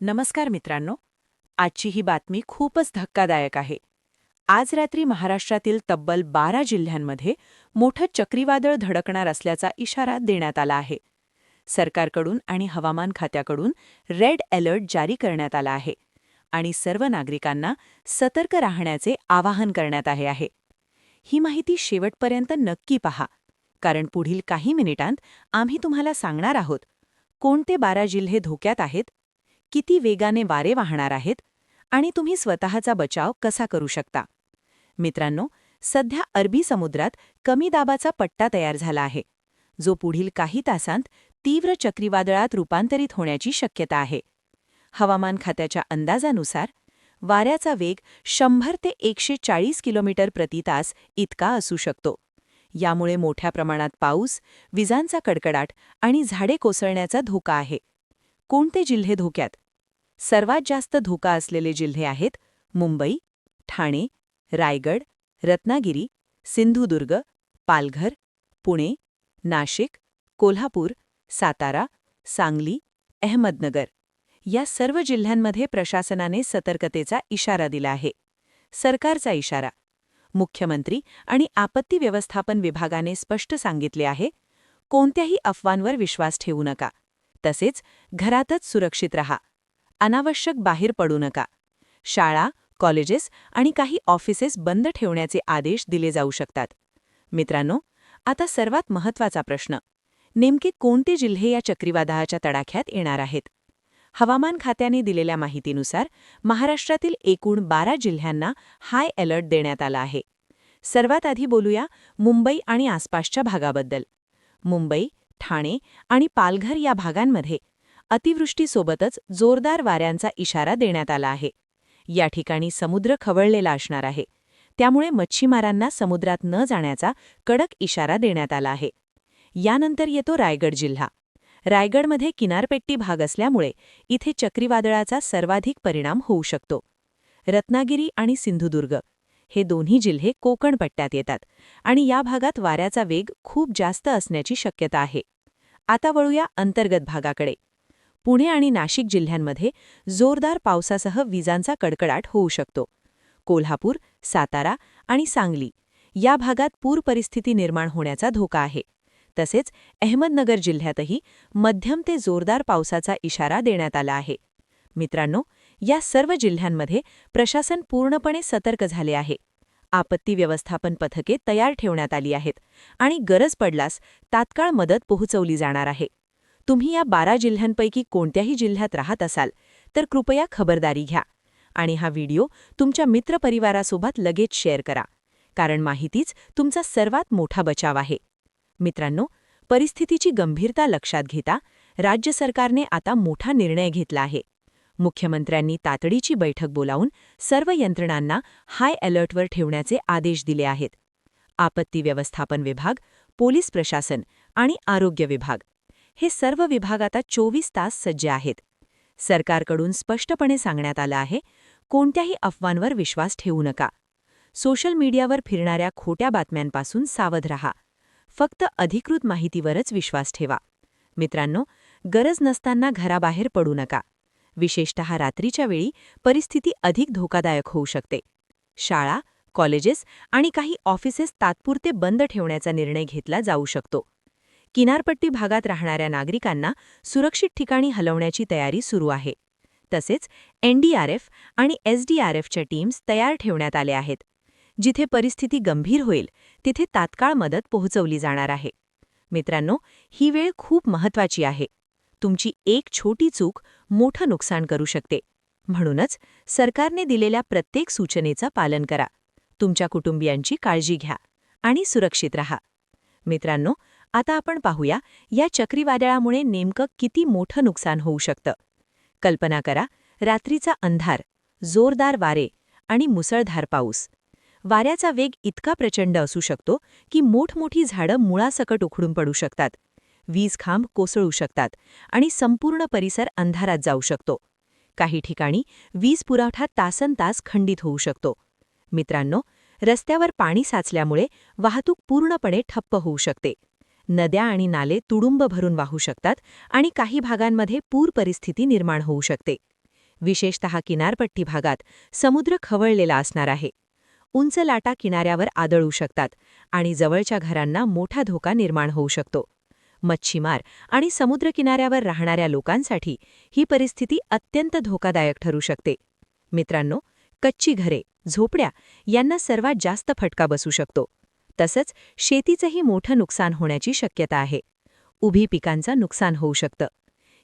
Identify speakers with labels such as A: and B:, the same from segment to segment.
A: नमस्कार मित्रांनो. आजची ही बातमी खूपच धक्कादायक आहे. आज रात्री महाराष्ट्रातील तब्बल 12 जिल्ह्यांमध्ये मोठं चक्रीवादळ धडकणार असल्याचा इशारा देण्यात आला आहे. सरकारकडून आणि हवामान खात्याकडून रेड अलर्ट जारी करण्यात आला आहे आणि सर्व नागरिकांना सतर्क राहण्याचे आवाहन करण्यात आले आहे. ही माहिती शेवटपर्यंत नक्की पहा, कारण पुढील काही मिनिटांत आम्ही तुम्हाला सांगणार आहोत कोणते 12 जिल्हे धोक्यात आहेत, किती वेगाने वारे वाहणार आहेत आणि तुम्ही स्वतःचा बचाव कसा करू शकता. मित्रांनो, सध्या अरबी समुद्रात कमी दाबाचा पट्टा तयार झाला आहे, जो पुढील काही तासांत तीव्र चक्रीवादळात रूपांतरित होण्याची शक्यता आहे. हवामान खात्याच्या अंदाजानुसार वाऱ्याचा वेग 100 ते 140 किलोमीटर प्रति तास इतका असू शकतो. यामुळे मोठ्या प्रमाणात पाऊस, विजांचा कडकडाट आणि झाडे कोसळण्याचा धोका आहे. कोणते जिल्हे धोक्यात? सर्वात जास्त धोका असलेले जिल्हे आहेत मुंबई, ठाणे, रायगड, रत्नागिरी, सिंधुदुर्ग, पालघर, पुणे, नाशिक, कोल्हापूर, सातारा, सांगली, अहमदनगर. या सर्व जिल्ह्यांमध्ये प्रशासनाने सतर्कतेचा इशारा दिला आहे. सरकारचा इशारा. मुख्यमंत्री आणि आपत्ती व्यवस्थापन विभागाने स्पष्ट सांगितले आहे, कोणत्याही अफवांवर विश्वास ठेवू नका. तसेच घरातच सुरक्षित रहा. अनावश्यक बाहेर पडू नका. शाळा, कॉलेजेस आणि काही ऑफिसेस बंद ठेवण्याचे आदेश दिले जाऊ शकतात. मित्रांनो, आता सर्वात महत्त्वाचा प्रश्न. नेमके कोणते जिल्हे या चक्रीवादळाच्या तडाख्यात येणार आहेत? हवामान खात्याने दिलेल्या माहितीनुसार महाराष्ट्रातील एकूण 12 जिल्ह्यांना हाय अलर्ट देण्यात आला आहे. सर्वात आधी बोलूया मुंबई आणि आसपासच्या भागाबद्दल. मुंबई, ठाणे आणि पालघर या भागांमध्ये अतिवृष्टीसोबतच जोरदार वाऱ्यांचा इशारा देण्यात आला आहे. या ठिकाणी समुद्र खवळलेला असणार आहे, त्यामुळे मच्छीमारांना समुद्रात न जाण्याचा कडक इशारा देण्यात आला आहे. यानंतर येतो रायगड जिल्हा. रायगडमध्ये किनारपट्टी भाग असल्यामुळे इथे चक्रीवादळाचा सर्वाधिक परिणाम होऊ शकतो. रत्नागिरी आणि सिंधुदुर्ग हे दोन्ही जिल्हे कोकण पट्ट्यात येतात आणि या भागात वाऱ्याचा वेग खूप जास्त असण्याची शक्यता आहे. आता वळूया अंतर्गत भागाकडे. पुणे आणि नाशिक जिल्ह्यांमध्ये जोरदार पावसासह विजांचा कडकडाट होऊ शकतो. कोल्हापूर, सातारा आणि सांगली या भागात पूर परिस्थिती निर्माण होण्याचा धोका आहे. तसेच अहमदनगर जिल्ह्यातही मध्यम ते जोरदार पावसाचा इशारा देण्यात आला आहे. मित्रांनो, या सर्व जिल्ह्यांमध्ये प्रशासन पूर्णपणे सतर्क झाले आहे. आपत्ती व्यवस्थापन पथके तयार ठेवण्यात आली आहेत आणि गरज पडल्यास तात्काळ मदत पोहोचवली जाणार आहे. तुम्ही या 12 जिल्ह्यांपैकी कोणत्याही जिल्ह्यात राहत असाल तर कृपया खबरदारी घ्या आणि हा व्हिडिओ तुमच्या मित्रपरिवारासोबत लगेच शेअर करा, कारण माहितीच तुमचा सर्वात मोठा बचाव आहे. मित्रांनो, परिस्थितीची गंभीरता लक्षात घेता राज्य सरकारने आता मोठा निर्णय घेतला आहे. मुख्यमंत्र्यांनी तातडीची बैठक बोलावून सर्व यंत्रणांना हाय अलर्टवर ठेवण्याचे आदेश दिले आहेत. आपत्ती व्यवस्थापन विभाग, पोलीस प्रशासन आणि आरोग्य विभाग हे सर्व विभाग आता 24 तास सज्ज आहेत. सरकारकडून स्पष्टपणे सांगण्यात आलं आहे, कोणत्याही अफवांवर विश्वास ठेवू नका. सोशल मीडियावर फिरणाऱ्या खोट्या बातम्यांपासून सावध रहा. फक्त अधिकृत माहितीवरच विश्वास ठेवा. मित्रांनो, गरज नसताना घराबाहेर पडू नका. विशेषतः रात्रीच्या वेळी परिस्थिती अधिक धोकादायक होऊ शकते. शाळा, कॉलेजेस आणि काही ऑफिसेस तात्पुरते बंद ठेवण्याचा निर्णय घेतला जाऊ शकतो. किनारपट्टी भागात राहणाऱ्या नागरिकांना सुरक्षित ठिकाणी हलवण्याची तयारी सुरू आहे. तसेच एनडीआरएफ आणि एसडीआरएफच्या टीम्स तयार ठेवण्यात आल्या आहेत. जिथे परिस्थिती गंभीर होईल तिथे तात्काळ मदत पोहोचवली जाणार आहे. मित्रांनो, ही वेळ खूप महत्त्वाची आहे. तुमची एक छोटी चूक मोठं नुकसान करू शकते. म्हणूनच सरकारने दिलेल्या प्रत्येक सूचनेचं पालन करा. तुमच्या कुटुंबियांची काळजी घ्या आणि सुरक्षित रहा. मित्रांनो, आता आपण पाहूया या चक्रीवादळामुळे नेमकं किती मोठं नुकसान होऊ शकतं. कल्पना करा, रात्रीचा अंधार, जोरदार वारे आणि मुसळधार पाऊस. वाऱ्याचा वेग इतका प्रचंड असू शकतो की मोठमोठी झाडं मुळासकट उखडून पडू शकतात. वीज खांब कोसळू शकतात आणि संपूर्ण परिसर अंधारात जाऊ शकतो. काही ठिकाणी वीज पुरवठा तासनतास खंडित होऊ शकतो. मित्रांनो, रस्त्यावर पाणी साचल्यामुळे वाहतूक पूर्णपणे ठप्प होऊ शकते. नद्या आणि नाले तुडुंब भरून वाहू शकतात आणि काही भागांमध्ये पूर परिस्थिती निर्माण होऊ शकते. विशेषतः किनारपट्टी भागात समुद्र खवळलेला असणार आहे. उंच लाटा किनाऱ्यावर आदळू शकतात आणि जवळच्या घरांना मोठा धोका निर्माण होऊ शकतो. मच्छीमार आणि समुद्रकिनाऱ्यावर राहणाऱ्या लोकांसाठी ही परिस्थिती अत्यंत धोकादायक ठरू शकते. मित्रांनो, कच्ची घरे, झोपड्या यांना सर्वात जास्त फटका बसू शकतो. तसंच शेतीचंही मोठं नुकसान होण्याची शक्यता आहे. उभी पिकांचं नुकसान होऊ शकतं.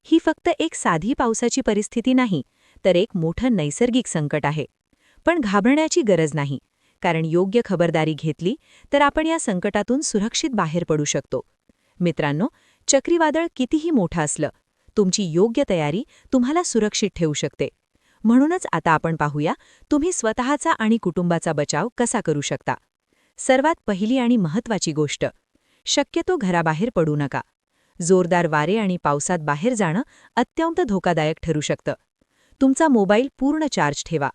A: ही फक्त एक साधी पावसाची परिस्थिती नाही, तर एक मोठं नैसर्गिक संकट आहे. पण घाबरण्याची गरज नाही, कारण योग्य खबरदारी घेतली तर आपण या संकटातून सुरक्षित बाहेर पडू शकतो. मित्रांनो, चक्रीवादळ कितीही मोठं असलं, तुमची योग्य तयारी तुम्हाला सुरक्षित ठेवू शकते. म्हणूनच आता आपण पाहूया तुम्ही स्वतःचा आणि कुटुंबाचा बचाव कसा करू शकता. सर्वात पहिली आणि महत्त्वाची गोष्ट, शक्यतो घराबाहेर पडू नका. जोरदार वारे आणि पावसात बाहेर जाणं अत्यंत धोकादायक ठरू शकतं. तुमचा मोबाईल पूर्ण चार्ज ठेवा,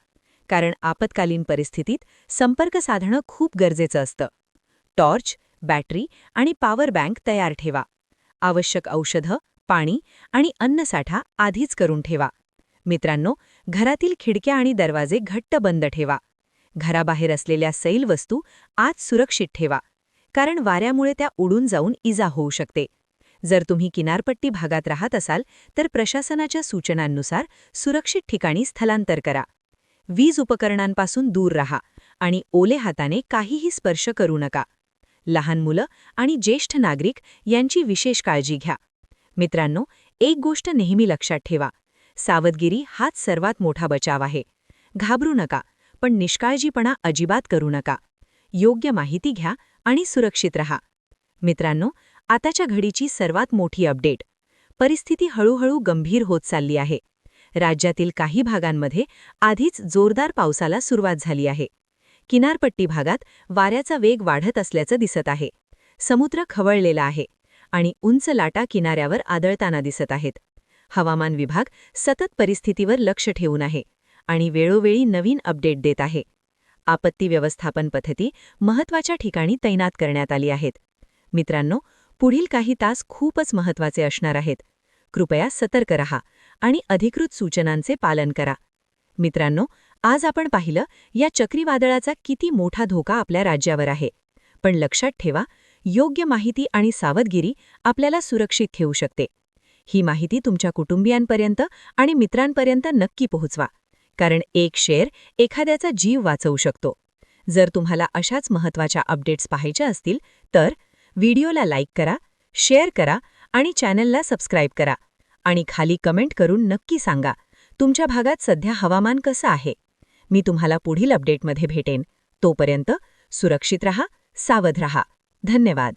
A: कारण आपत्कालीन परिस्थितीत संपर्क साधणं खूप गरजेचं असतं. टॉर्च, बॅटरी आणि पॉवर बँक तयार ठेवा. आवश्यक औषधं, पाणी आणि अन्नसाठा आधीच करून ठेवा. मित्रांनो, घरातील खिडक्या आणि दरवाजे घट्ट बंद ठेवा. घराबाहेर असलेल्या सैल वस्तू आत सुरक्षित ठेवा, कारण वाऱ्यामुळे त्या उडून जाऊन इजा होऊ शकते. जर तुम्ही किनारपट्टी भागात राहत असाल तर प्रशासनाच्या सूचनांनुसार सुरक्षित ठिकाणी स्थलांतर करा. वीज उपकरणांपासून दूर राहा आणि ओले हाताने काहीही स्पर्श करू नका. लहान मुलं आणि ज्येष्ठ नागरिक यांची विशेष काळजी घ्या. मित्रांनो, एक गोष्ट नेहमी लक्षात ठेवा, सावधगिरी हाच सर्वात मोठा बचाव आहे. घाबरू नका, पण निष्काळजीपणा अजिबात करू नका. योग्य माहिती घ्या आणि सुरक्षित रहा. मित्रांनो, आताच्या घडीची सर्वात मोठी अपडेट. परिस्थिती हळूहळू गंभीर होत चालली आहे. राज्यातील काही भागांमध्ये आधीच जोरदार पावसाला सुरुवात झाली आहे. किनारपट्टी भागात वाऱ्याचा वेग वाढत असल्याचं दिसत आहे. समुद्र खवळलेला आहे आणि उंच लाटा किनाऱ्यावर आदळताना दिसत आहेत. हवामान विभाग सतत परिस्थितीवर लक्ष ठेवून आहे आणि वेळोवेळी नवीन अपडेट देत आहे. आपत्ती व्यवस्थापन पद्धती महत्त्वाच्या ठिकाणी तैनात करण्यात आली आहेत. मित्रांनो, पुढील काही तास खूपच महत्त्वाचे असणार आहेत. कृपया सतर्क रहा आणि अधिकृत सूचनांचे पालन करा. मित्रांनो, आज आपण पाहिलं या चक्रीवादळाचा किती मोठा धोका आपल्या राज्यावर आहे. पण लक्षात ठेवा, योग्य माहिती आणि सावधगिरी आपल्याला सुरक्षित ठेवू शकते. ही माहिती तुमच्या कुटुंबियांपर्यंत आणि मित्रांपर्यंत नक्की पोहोचवा, कारण एक शेअर एखाद्याचा जीव वाचवू शकतो. जर तुम्हाला अशाच महत्त्वाच्या अपडेट्स पाहायच्या असतील तर व्हिडिओला लाईक करा, शेअर करा आणि चॅनलला सबस्क्राईब करा. आणि खाली कमेंट करून नक्की सांगा, तुमच्या भागात सध्या हवामान कसं आहे. मी तुम्हाला पुढील अपडेटमध्ये भेटेन. तोपर्यंत सुरक्षित रहा, सावध रहा. धन्यवाद.